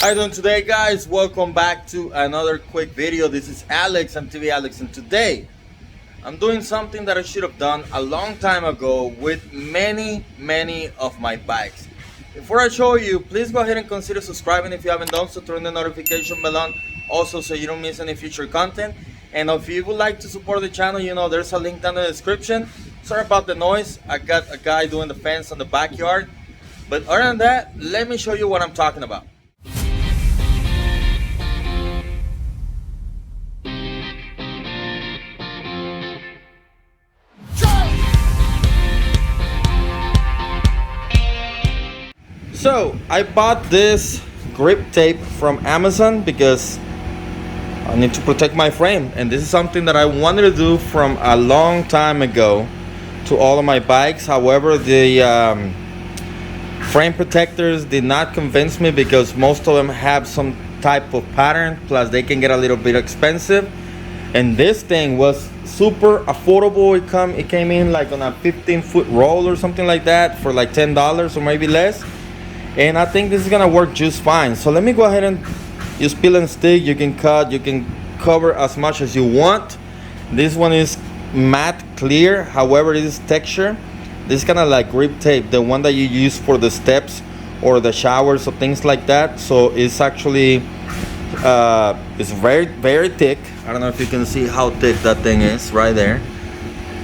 How you doing today, guys? Welcome back to another quick video. This is Alex, MTB Alex, and today I'm doing something that I should have done a long time ago with many of my bikes. Before I show you, please go ahead and consider subscribing if you haven't done so. Turn the notification bell on also so you don't miss any future content. And if you would like to support the channel, you know there's a link down in the description. Sorry about the noise. I got a guy doing the fence on the backyard. But other than that, let me show you what I'm talking about. So I bought this grip tape from Amazon because I need to protect my frame, and this is something that I wanted to do from a long time ago to all of my bikes. However, the frame protectors did not convince me because most of them have some type of pattern, plus they can get a little bit expensive, and this thing was super affordable. It came in like on a 15-foot roll or something like that for like $10 or maybe less. And I think this is gonna work just fine. So let me go ahead and use peel and stick. You can cut, you can cover as much as you want. This one is matte clear, however it is texture. This is kind of like grip tape, the one that you use for the steps or the showers or things like that. So it's actually it's very thick. I don't know if you can see how thick that thing is right there.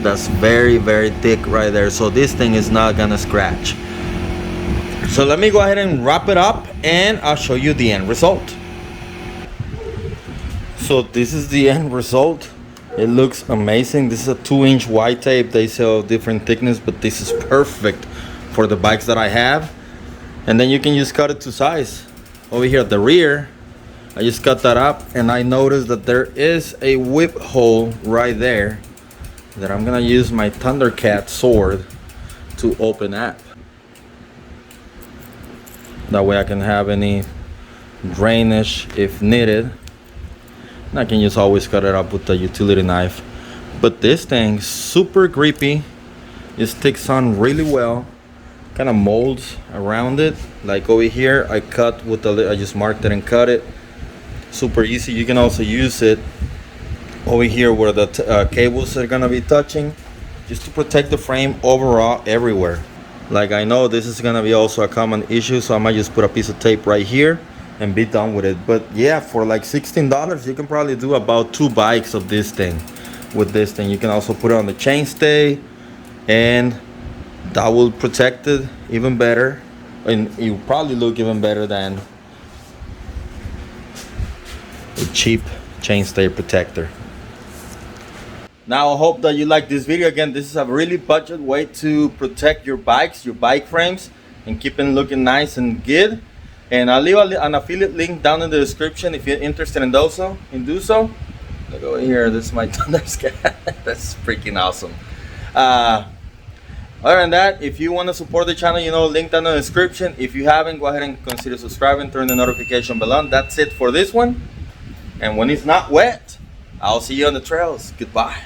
That's very thick right there. So this thing is not gonna scratch. So let me go ahead and wrap it up and I'll show you the end result. So this is the end result. It looks amazing. This is a 2-inch wide tape. They sell different thickness, but this is perfect for the bikes that I have. And then you can just cut it to size. Over here at the rear, I just cut that up and I noticed that there is a whip hole right there that I'm gonna use my Thundercat sword to open up. That way I can have any drainage if needed. And I can just always cut it up with the utility knife. But this thing, super grippy. It sticks on really well. Kind of molds around it. Like over here, I cut with the, I just marked it and cut it. Super easy. You can also use it over here where the cables are gonna be touching, just to protect the frame overall everywhere. Like, I know this is gonna be also a common issue, so I might just put a piece of tape right here and be done with it. But yeah, for like $16 you can probably do about 2 bikes of this thing. With this thing you can also put it on the chainstay, and that will protect it even better, and it will probably look even better than a cheap chainstay protector. Now I hope that you like this video. Again, this is a really budget way to protect your bikes, your bike frames, and keep them looking nice and good. And I'll leave an affiliate link down in the description if you're interested in do so. Look over here, this is my Thundercat. That's freaking awesome. Other than that, if you want to support the channel, you know, link down in the description. If you haven't, go ahead and consider subscribing, turn the notification bell on. That's it for this one. And when it's not wet, I'll see you on the trails. Goodbye.